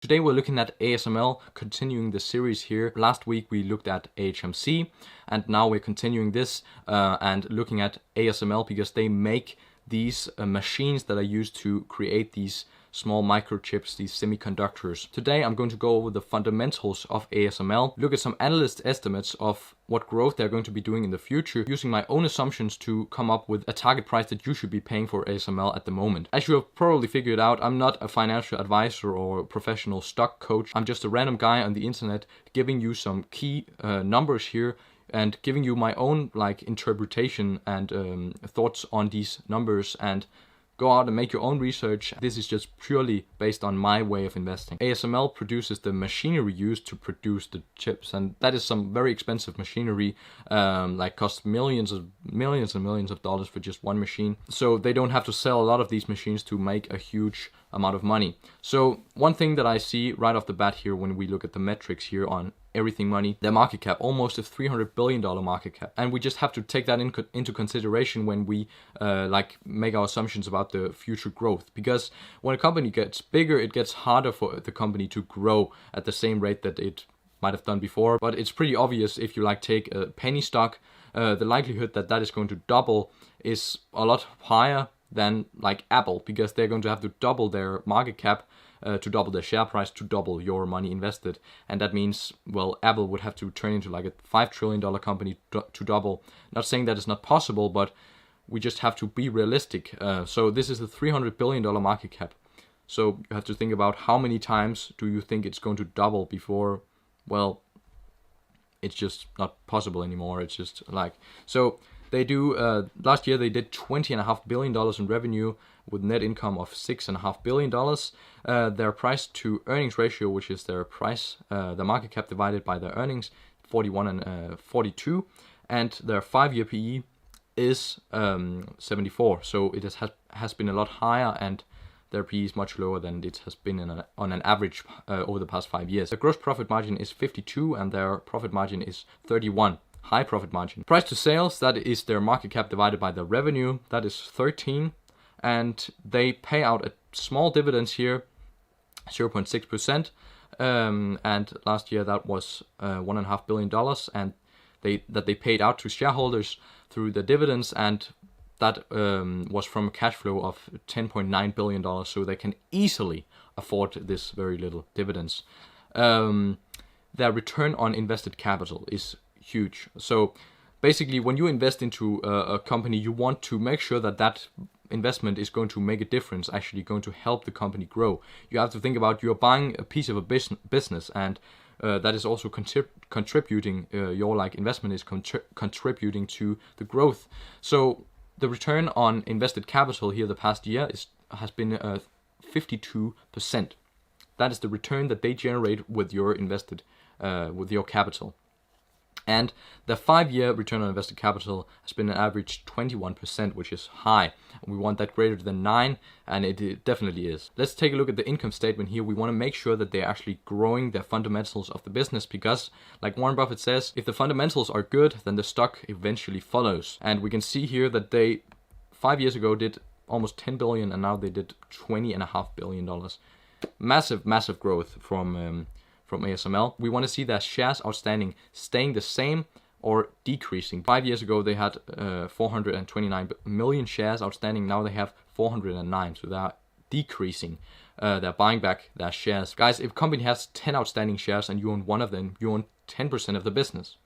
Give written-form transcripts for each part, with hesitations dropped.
Today we're looking at ASML, continuing the series here. Last week we looked at HMC, and now we're continuing this and looking at ASML because they make these machines that are used to create these small microchips, these semiconductors. Today I'm going to go over the fundamentals of ASML, look at some analyst estimates of what growth they're going to be doing in the future, using my own assumptions to come up with a target price that you should be paying for ASML at the moment. As you have probably figured out, I'm not a financial advisor or professional stock coach. I'm just a random guy on the internet giving you some key numbers here and giving you my own interpretation and thoughts on these numbers, and go out and make your own research. This is just purely based on my way of investing. ASML produces the machinery used to produce the chips, and that is some very expensive machinery, costs millions and millions of dollars for just one machine. So they don't have to sell a lot of these machines to make a huge amount of money. So one thing that I see right off the bat here when we look at the metrics here on everything money, their market cap, almost a $300 billion market cap. And we just have to take that into consideration when we make our assumptions about the future growth. Because when a company gets bigger, it gets harder for the company to grow at the same rate that it might have done before. But it's pretty obvious if you take a penny stock, the likelihood that that is going to double is a lot higher than Apple, because they're going to have to double their market cap to double their share price, to double your money invested. And that means, well, Apple would have to turn into a $5 trillion company to double. Not saying that is not possible, but we just have to be realistic. So this is a $300 billion market cap. So you have to think about how many times do you think it's going to double before, well, it's just not possible anymore. It's just so they do, last year they did $20.5 billion in revenue with net income of $6.5 billion. Their price to earnings ratio, which is their price, the market cap divided by their earnings, 41 and 42. And their 5-year PE is 74. So it has been a lot higher, and their PE is much lower than it has been on an average over the past 5 years. Their gross profit margin is 52 and their profit margin is 31. High profit margin. Price to sales, that is their market cap divided by their revenue, that is 13. And they pay out a small dividends here, 0.6%. And last year that was $1.5 billion, and they paid out to shareholders through the dividends, and that was from a cash flow of $10.9 billion, so they can easily afford this very little dividends. Their return on invested capital is huge. So basically, when you invest into a company, you want to make sure that that investment is going to make a difference, actually going to help the company grow. You have to think about, you're buying a piece of a business, and that is also contributing, your investment is contributing to the growth. So the return on invested capital here the past year has been 52%. That is the return that they generate with your invested, with your capital. And the 5-year return on invested capital has been an average 21%, which is high. We want that greater than 9, and it definitely is. Let's take a look at the income statement here. We want to make sure that they're actually growing the fundamentals of the business, because like Warren Buffett says, if the fundamentals are good, then the stock eventually follows. And we can see here that they 5 years ago did almost 10 billion, and now they did $20.5 billion. Massive growth from ASML. We want to see their shares outstanding staying the same or decreasing. 5 years ago they had 429 million shares outstanding. Now they have 409, so they're decreasing. They're buying back their shares. Guys, if a company has 10 outstanding shares and you own one of them, you own 10% of the business.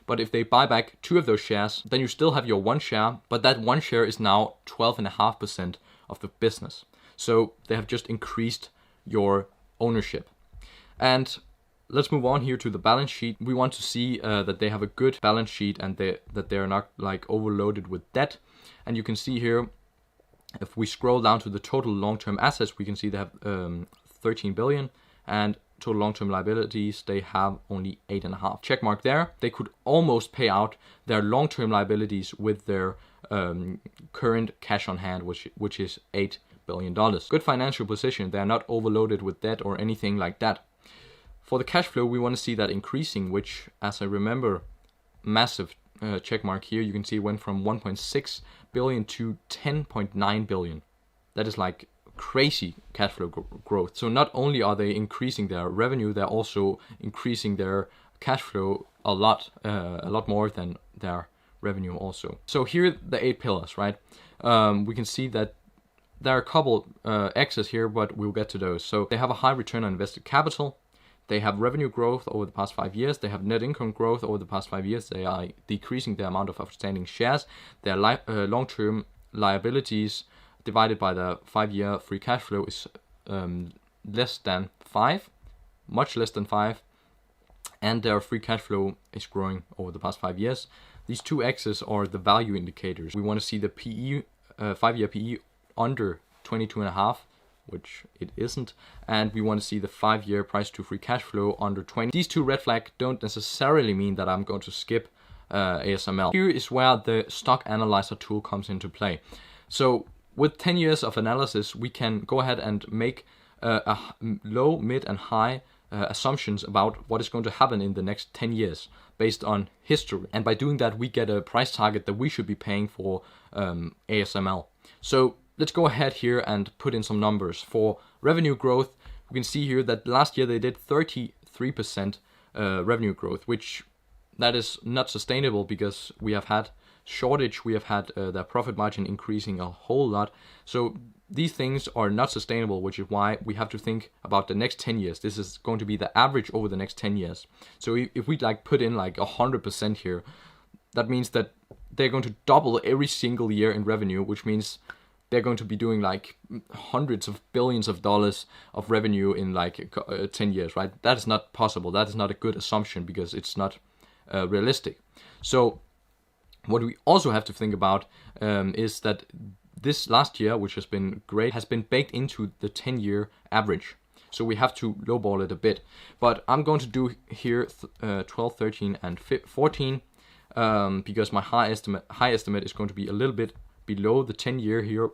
But if they buy back 2 of those shares, then you still have your 1 share, but that 1 share is now 12.5% of the business. So they have just increased your ownership. And let's move on here to the balance sheet. We want to see that they have a good balance sheet, and that they're not overloaded with debt. And you can see here, if we scroll down to the total long-term assets, we can see they have 13 billion, and total long-term liabilities, they have only 8.5. Check mark there. They could almost pay out their long-term liabilities with their current cash on hand, which is $8 billion. Good financial position. They are not overloaded with debt or anything like that. For the cash flow, we want to see that increasing, which, as I remember, massive check mark here. You can see it went from 1.6 billion to 10.9 billion. That is crazy cash flow growth. So not only are they increasing their revenue, they're also increasing their cash flow a lot more than their revenue also. So here are the 8 pillars, right? We can see that there are a couple X's here, but we'll get to those. So they have a high return on invested capital. They have revenue growth over the past 5 years. They have net income growth over the past 5 years. They are decreasing the amount of outstanding shares. Their long-term liabilities divided by the 5-year free cash flow is less than 5, much less than 5. And their free cash flow is growing over the past 5 years. These 2 X's are the value indicators. We want to see the PE, 5-year PE under 22.5, which it isn't, and we want to see the 5-year price to free cash flow under 20. These 2 red flags don't necessarily mean that I'm going to skip ASML. Here is where the stock analyzer tool comes into play. So with 10 years of analysis, we can go ahead and make a low, mid, and high assumptions about what is going to happen in the next 10 years based on history. And by doing that, we get a price target that we should be paying for ASML. So let's go ahead here and put in some numbers. For revenue growth, we can see here that last year they did 33% revenue growth, which that is not sustainable because we have had shortage, we have had their profit margin increasing a whole lot. So these things are not sustainable, which is why we have to think about the next 10 years. This is going to be the average over the next 10 years. So if we like put in like 100% here, that means that they're going to double every single year in revenue, which means they're going to be doing like hundreds of billions of dollars of revenue in like 10 years, right? That is not possible. That is not a good assumption because it's not realistic. So what we also have to think about is that this last year, which has been great, has been baked into the 10-year average. So we have to lowball it a bit. But I'm going to do here 12, 13, and 14 because my high estimate is going to be a little bit below the 10-year here.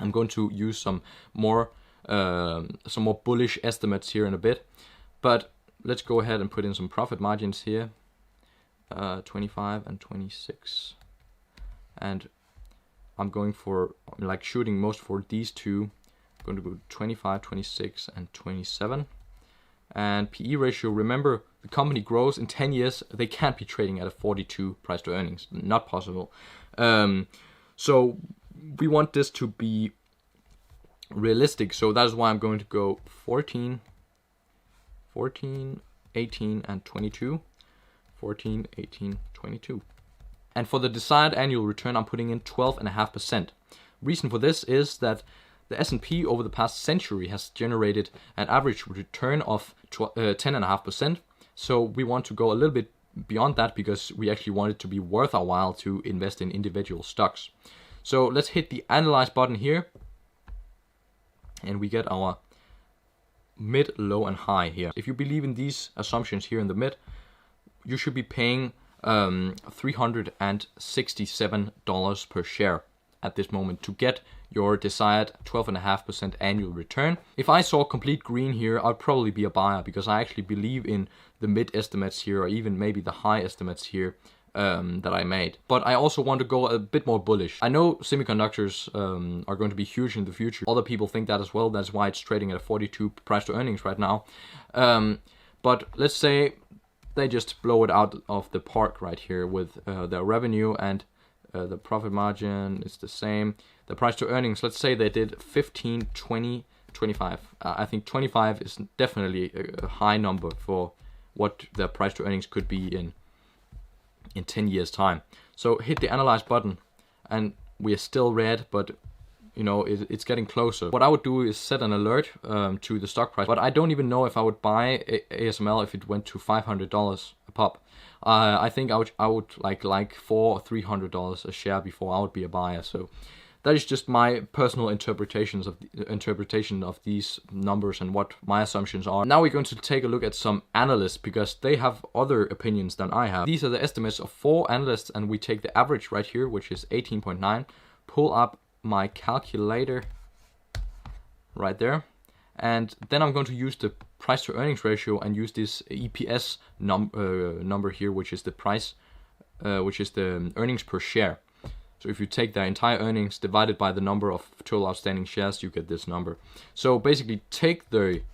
I'm going to use some more bullish estimates here in a bit. But let's go ahead and put in some profit margins here. 25 and 26. And I'm going for, like, shooting most for these 2. I'm going to go 25, 26, and 27. And PE ratio, remember, the company grows in 10 years. They can't be trading at a 42 price to earnings. Not possible. So we want this to be realistic. So that is why I'm going to go 14, 18, and 22. 14, 18, 22. And for the desired annual return, I'm putting in 12.5%. Reason for this is that the S&P over the past century has generated an average return of 10.5%. So we want to go a little bit beyond that because we actually want it to be worth our while to invest in individual stocks. So let's hit the analyze button here. And we get our mid, low, and high here. If you believe in these assumptions here in the mid, you should be paying $367 per share at this moment to get your desired 12.5% annual return. If I saw complete green here, I'd probably be a buyer because I actually believe in the mid estimates here, or even maybe the high estimates here that I made. But I also want to go a bit more bullish. I know semiconductors are going to be huge in the future. Other people think that as well. That's why it's trading at a 42 price to earnings right now. But let's say they just blow it out of the park right here with their revenue, and the profit margin is the same. The price to earnings, let's say they did 15, 20, 25. I think 25 is definitely a high number for what the price to earnings could be in 10 years time. So hit the analyze button, and we are still red, but you know, it's getting closer. What I would do is set an alert to the stock price, but I don't even know if I would buy ASML if it went to $500 a pop. I think I would like $400 or $300 a share before I would be a buyer. So that is just my personal interpretation of these numbers and what my assumptions are. Now we're going to take a look at some analysts because they have other opinions than I have. These are the estimates of 4 analysts, and we take the average right here, which is 18.9. Pull up my calculator right there, and then I'm going to use the price to earnings ratio and use this EPS number here, which is the price, which is the earnings per share. So if you take their entire earnings divided by the number of total outstanding shares, you get this number. So basically, take the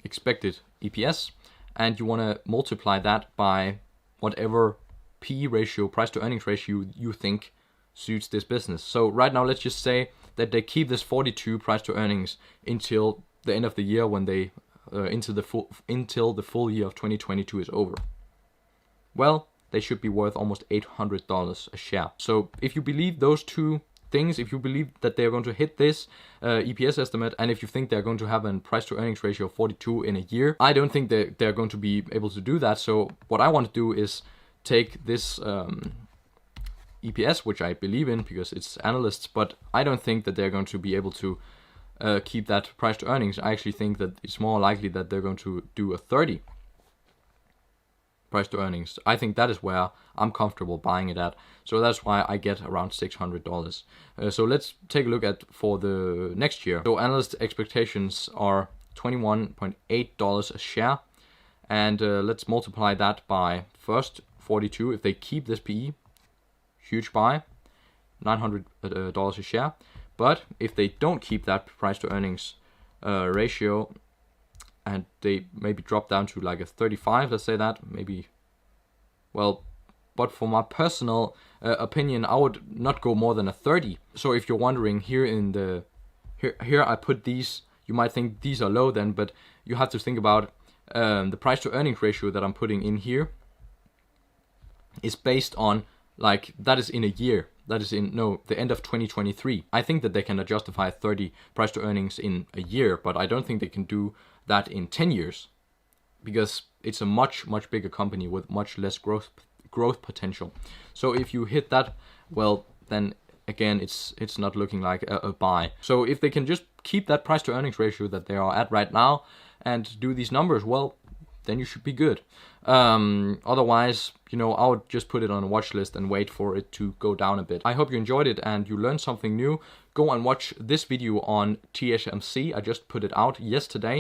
expected EPS, and you want to multiply that by whatever PE ratio, price to earnings ratio, you think suits this business. So right now, let's just say that they keep this 42 price to earnings until the end of the year, when they until the full year of 2022 is over. Well, they should be worth almost $800 a share. So if you believe those two things, if you believe that they're going to hit this EPS estimate, and if you think they're going to have a price to earnings ratio of 42 in a year, I don't think they're going to be able to do that. So what I want to do is take this EPS, which I believe in because it's Analysts, but I don't think that they're going to be able to keep that price to earnings. I actually think that it's more likely that they're going to do a 30 price to earnings. I think that is where I'm comfortable buying it at. So that's why I get around $600. So let's take a look at for the next year. So analyst expectations are $21.8 a share. And let's multiply that by first 42. If they keep this PE, huge buy, $900 a share. But if they don't keep that price to earnings ratio, and they maybe drop down to like a 35, let's say that, maybe, well, but for my personal opinion, I would not go more than a 30. So if you're wondering, here I put these, you might think these are low then, but you have to think about the price to earnings ratio that I'm putting in here is based on, like, that is in a year. That is in, no, the end of 2023. I think that they can justify 30 price to earnings in a year, but I don't think they can do that in 10 years, because it's a much bigger company with much less growth potential. So if you hit that, well, then again, it's not looking like a buy. So if they can just keep that price to earnings ratio that they are at right now and do these numbers, well, then you should be good. Otherwise, I would just put it on a watch list and wait for it to go down a bit. I hope you enjoyed it and you learned something new. Go and watch this video on tsmc. I just put it out yesterday.